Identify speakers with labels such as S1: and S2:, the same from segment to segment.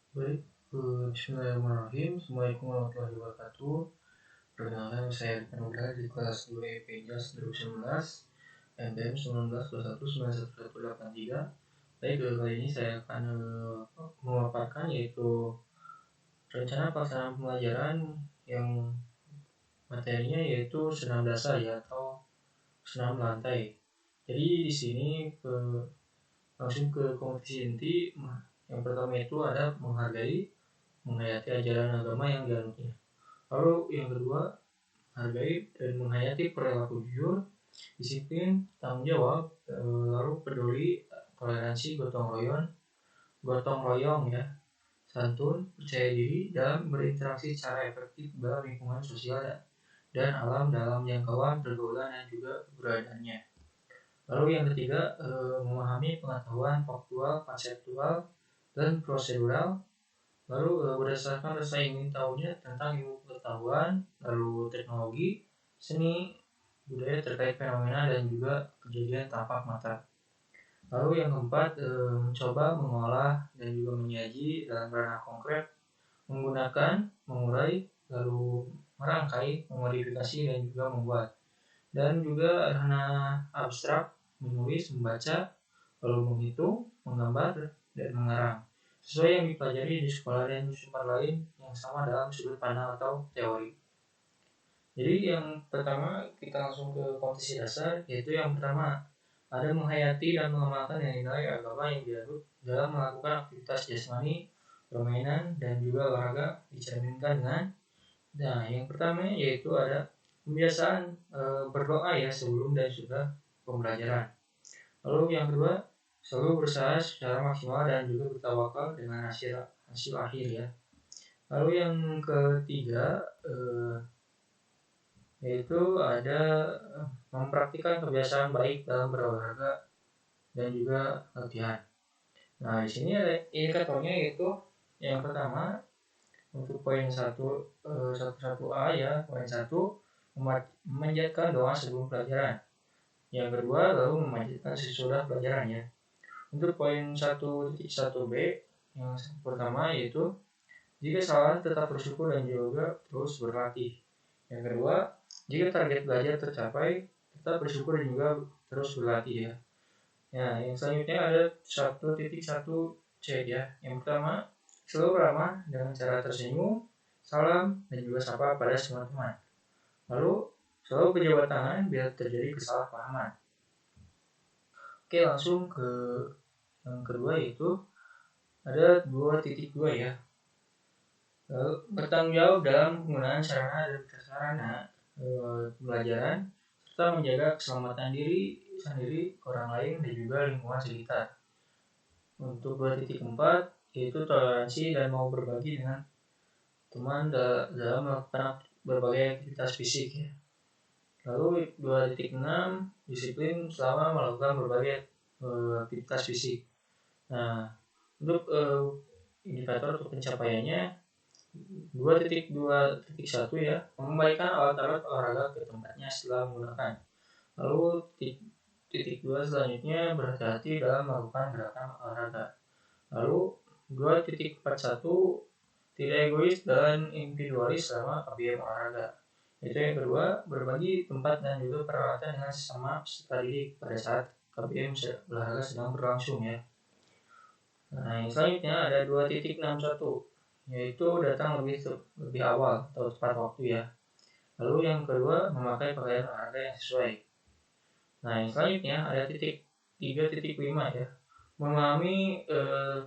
S1: Baik, bismillahirrahmanirrahim. Assalamualaikum warahmatullahi wabarakatuh. Perkenalkan, saya Nugra di kelas 2 EPJAS 2019 MPM 1921918183. Baik, kali ini saya akan memaparkan yaitu rencana pelaksanaan pembelajaran yang materinya yaitu senam dasar ya, atau senam lantai. Jadi di sini langsung ke kompetisi inti. Yang pertama itu ada menghayati ajaran agama yang dianutnya. Lalu yang kedua, hargai dan menghayati perilaku jujur, disiplin, tanggung jawab, lalu peduli, toleransi, gotong royong ya, santun, percaya diri dalam berinteraksi secara efektif dalam lingkungan sosial dan alam dalam jangkauan pergaulan dan juga keberadaannya. Lalu yang ketiga, memahami pengetahuan faktual, konseptual, dan prosedural. Lalu berdasarkan rasa ingin tahunya tentang ilmu pengetahuan, lalu teknologi, seni, budaya terkait fenomena dan juga kejadian tampak mata. Lalu yang keempat, mencoba mengolah dan juga menyaji dalam ranah konkret, menggunakan, mengurai, lalu merangkai, memodifikasi dan juga membuat. Dan juga ranah abstrak, menulis, membaca, lalu menghitung, menggambar, dan mengarang, sesuai yang dipelajari di sekolah dan sumber lain yang sama dalam sudut pandang atau teori. Jadi yang pertama kita langsung ke kompetisi dasar, yaitu yang pertama ada menghayati dan mengamalkan nilai agama yang dianut dalam melakukan aktivitas jasmani, permainan, dan juga olahraga dicerminkan dengan. Nah, yang pertama yaitu ada kebiasaan berdoa ya sebelum dan sudah pembelajaran. Lalu yang kedua, selalu berusaha secara maksimal dan juga bertawakal dengan hasil akhir ya. Lalu yang ketiga, yaitu ada mempraktikkan kebiasaan baik dalam berolahraga dan juga latihan. Nah, di sini ada indikatornya, yaitu yang pertama untuk poin 11A ya, poin 1 memanjatkan doa sebelum pelajaran. Yang kedua, lalu memanjatkan sesudah pelajaran ya. Untuk poin 1.1b yang pertama yaitu jika salah tetap bersyukur dan juga terus berlatih. Yang kedua, jika target belajar tercapai tetap bersyukur dan juga terus berlatih ya. Nah, yang selanjutnya ada 1.1c ya. Yang pertama, selalu ramah dengan cara tersenyum, salam, dan juga sapa pada semua teman. Lalu, selalu berjabat tangan biar terjadi kesalahpahaman. Oke, langsung ke yang kedua yaitu ada 2.2 ya. Lalu, bertanggung jawab dalam penggunaan sarana dan prasarana pembelajaran serta menjaga keselamatan diri sendiri, orang lain, dan juga lingkungan sekitar. Untuk 2.4 yaitu toleransi dan mau berbagi dengan teman dalam melakukan berbagai aktivitas fisik ya. Lalu 2.6 disiplin selama melakukan berbagai aktivitas fisik. Nah, untuk indikator untuk pencapaiannya 2.2.1 ya, mengembalikan alat-alat olahraga ke tempatnya setelah menggunakan. Lalu titik 2 selanjutnya berhati-hati dalam melakukan gerakan olahraga. Lalu 2.41 tidak egois dan individualis selama KBM olahraga. Itu yang kedua, berbagi tempat dan juga peralatan dengan sesama peserta didik pada saat KBM olahraga sedang berlangsung ya. Nah, yang selanjutnya ada 2.61 yaitu datang lebih awal atau tepat waktu ya. Lalu yang kedua, memakai pakaian olahraga yang sesuai. Nah, yang selanjutnya ada 3.5 ya, memahami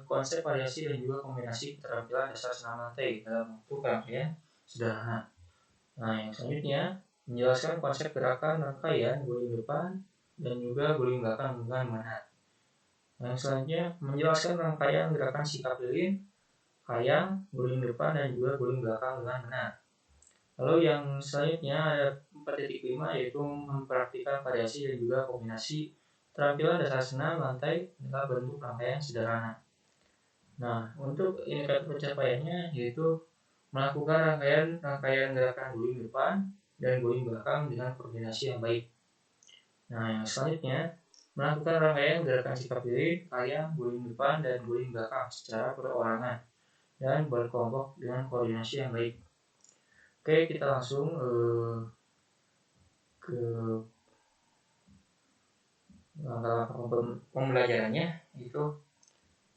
S1: konsep variasi dan juga kombinasi keterampilan dasar senam lantai dalam bentuk rangkaian sederhana. Nah, yang selanjutnya menjelaskan konsep gerakan rangkaian guling depan dan juga guling belakang dengan benar. Yang selanjutnya menjelaskan rangkaian gerakan sikap lilin, kayang, guling depan dan juga guling belakang dengan benar. Lalu yang selanjutnya ada 4.5 yaitu mempraktikkan variasi dan juga kombinasi keterampilan dasar senam lantai dalam bentuk rangkaian sederhana. Nah, untuk indikator pencapaiannya yaitu melakukan rangkaian gerakan guling depan dan guling belakang dengan koordinasi yang baik. Nah, yang selanjutnya melakukan rangkaian gerakan sikap lilin, kayang, guling depan dan guling belakang secara perorangan. dan berkelompok dengan koordinasi yang baik. Oke, kita langsung ke langkah-langkah pembelajarannya. Itu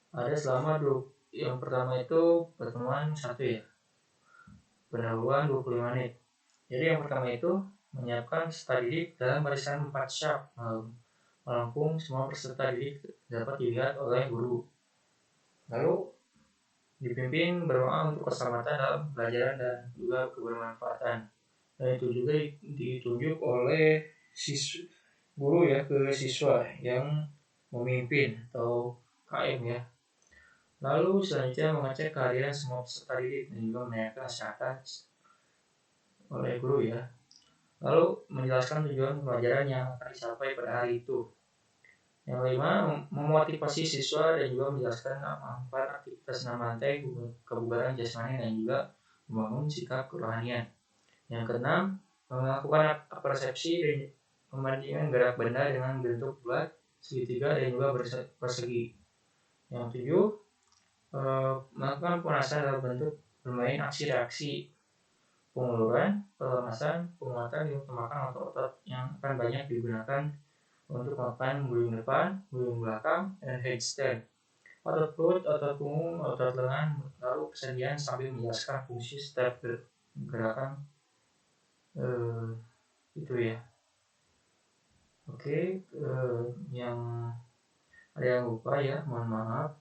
S1: ada selama yang pertama itu pertemuan 1 ya, pendahuluan 25 menit. Jadi yang pertama itu menyiapkan peserta didik dalam barisan 4 sharp, melengkung semua peserta didik dapat dilihat oleh guru. Lalu dipimpin berdoa untuk keselamatan dalam pelajaran dan juga kebermanfaatan. Dan itu juga ditunjuk oleh guru ya ke siswa yang memimpin atau KM ya. Lalu selanjutnya mengecek kehadiran semua peserta didik dan juga menanyakan kesehatan oleh guru ya. Lalu menjelaskan tujuan pembelajaran yang akan dicapai pada hari itu. Yang kelima, memotivasi siswa dan juga menjelaskan manfaat aktivitas menantai kebugaran jasmani dan juga membangun sikap kerohanian. Yang keenam, melakukan persepsi dan membandingkan gerak benda dengan bentuk bulat, segitiga dan juga persegi. Yang tujuh, melakukan pemanasan dalam bentuk bermain aksi-reaksi, penguluran, pelemasan, penguatan, dan pemakan otot-otot yang akan banyak digunakan untuk melakukan guling depan, guling belakang, dan headstand. Otot perut, otot punggung, otot lengan, lalu kesediaan sambil menjelaskan fungsi setiap gerakan itu ya. Oke, yang ada yang lupa ya, mohon maaf.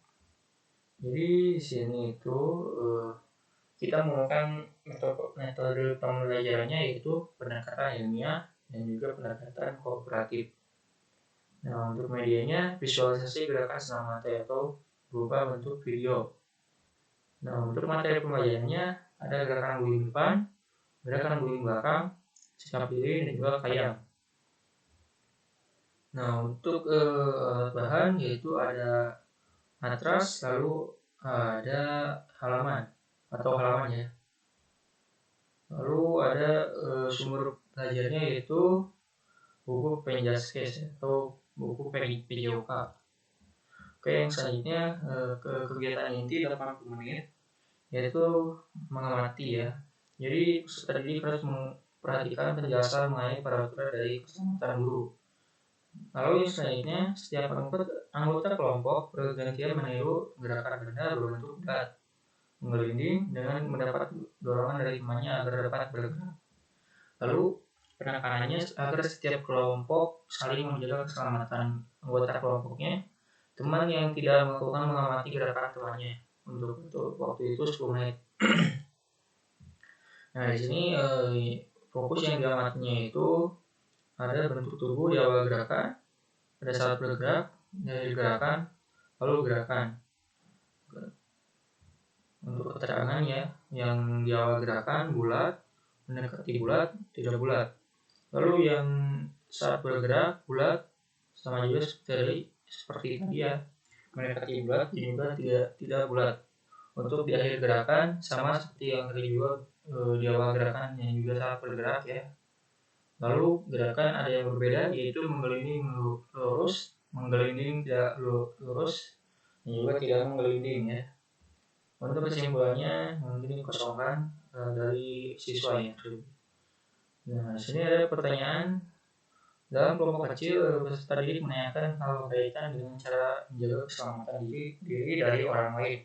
S1: Jadi di sini itu kita menggunakan metode pembelajarannya yaitu pendekatan ilmiah dan juga pendekatan kooperatif. Nah, untuk medianya visualisasi gerakan senam mata atau berupa bentuk video. Nah, untuk materi pembelajarannya ada gerakan guling depan, gerakan guling belakang, sikap diri, dan juga kayang. Nah, untuk bahan yaitu ada matras, lalu ada halaman atau halaman ya. Lalu ada sumber belajarnya yaitu buku Penjaskes atau buku PJOK. Oke, yang selanjutnya ke kegiatan inti 80 menit yaitu mengamati ya. Jadi peserta didik harus memperhatikan penjelasan mengenai peraturan dari keselamatan guru. Lalu yang selanjutnya, setiap anggota kelompok bergantian meniru gerakan benda berbentuk bulat, menggelinding dengan mendapat dorongan dari temannya agar dapat bergerak. Lalu penekanannya agar setiap kelompok saling menjaga keselamatan anggota kelompoknya. Teman yang tidak melakukan mengamati gerakan temannya untuk waktu itu 10 menit. Nah, di sini fokus yang diamatinya itu ada bentuk tubuh di awal gerakan, pada saat bergerak, dari gerakan, lalu gerakan. Untuk keterangan ya, yang di awal gerakan bulat, mendekati bulat, tidak bulat. Lalu yang saat bergerak bulat, sama juga seperti tadi ya, mendekati bulat juga tidak bulat. Untuk di akhir gerakan sama seperti yang tadi juga di awal gerakan yang juga saat bergerak ya. Lalu gerakan ada yang berbeda yaitu menggelinding lurus, menggelinding tidak lurus, dan juga tidak menggelinding ya. Untuk kesimpulannya mungkin kosongkan dari siswa ya. Nah, di sini ada pertanyaan. Dalam kelompok kecil, peserta didik menanyakan hal berkaitan dengan cara menjaga keselamatan diri dari orang lain.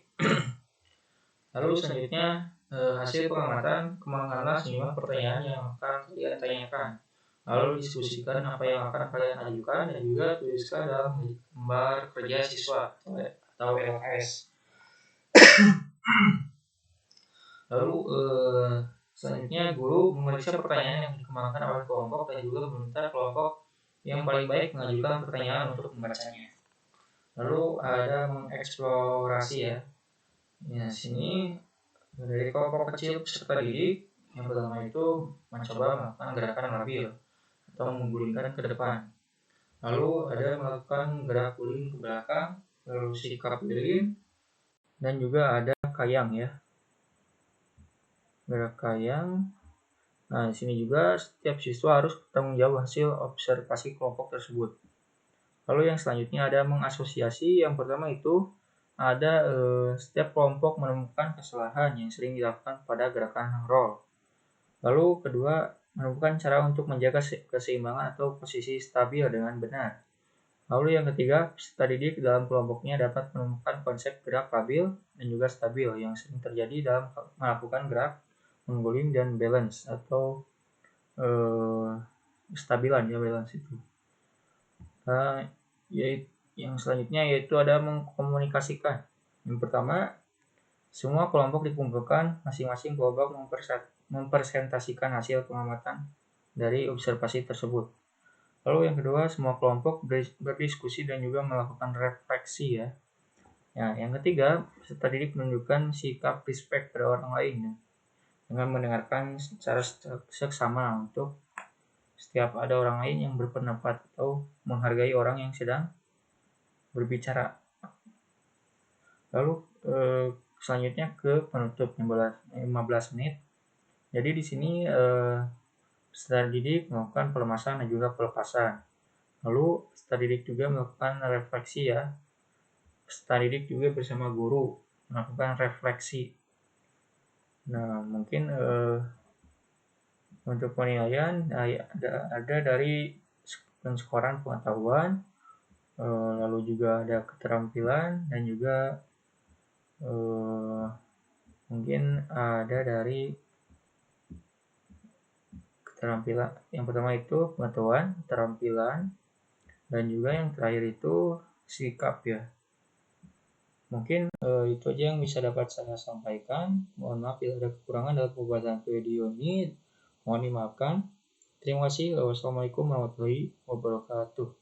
S1: Lalu selanjutnya hasil pengamatan kembangkanlah semua pertanyaan yang akan kalian tanyakan. Lalu diskusikan apa yang akan kalian ajukan dan juga tuliskan dalam lembar kerja siswa atau LKS. Lalu selanjutnya guru memeriksa pertanyaan yang dikembangkan oleh kelompok dan juga meminta kelompok yang paling baik mengajukan pertanyaan untuk membacanya. Lalu ada mengeksplorasi ya. Nah, sini dari kelompok kecil peserta didik yang pertama itu mencoba melakukan gerakan labil atau menggulingkan ke depan. Lalu ada melakukan gerak guling ke belakang, lalu sikap lilin, dan juga ada kayang ya. Gerak kayang. Nah, di sini juga setiap siswa harus bertanggung jawab hasil observasi kelompok tersebut. Lalu yang selanjutnya ada mengasosiasi. Yang pertama itu setiap kelompok menemukan kesalahan yang sering dilakukan pada gerakan roll. Lalu kedua, menemukan cara untuk menjaga keseimbangan atau posisi stabil dengan benar. Lalu yang ketiga, peserta didik dalam kelompoknya dapat menemukan konsep gerak labil dan juga stabil yang sering terjadi dalam melakukan gerak mengguling dan balance atau stabilan ya, balance itu. Yang selanjutnya yaitu ada mengkomunikasikan. Yang pertama, semua kelompok dikumpulkan, masing-masing kelompok mempresentasikan hasil pengamatan dari observasi tersebut. Lalu yang kedua, semua kelompok berdiskusi dan juga melakukan refleksi ya. Yang ketiga, peserta didik menunjukkan sikap respect pada orang lain ya, dengan mendengarkan secara seksama untuk setiap ada orang lain yang berpendapat atau menghargai orang yang sedang berbicara. Lalu selanjutnya ke penutup 15 menit. Jadi di sini peserta didik melakukan pelemasan dan juga pelepasan. Lalu peserta didik juga melakukan refleksi ya. Peserta didik juga bersama guru melakukan refleksi. Nah, mungkin untuk penilaian ada dari penskoran pengetahuan, lalu juga ada keterampilan dan juga mungkin ada dari keterampilan. Yang pertama itu pengetahuan, keterampilan, dan juga yang terakhir itu sikap ya. Mungkin itu aja yang bisa dapat saya sampaikan. Mohon maaf bila ada kekurangan dalam pembahasan video ini. Mohon dimaafkan. Terima kasih. Wassalamualaikum warahmatullahi wabarakatuh.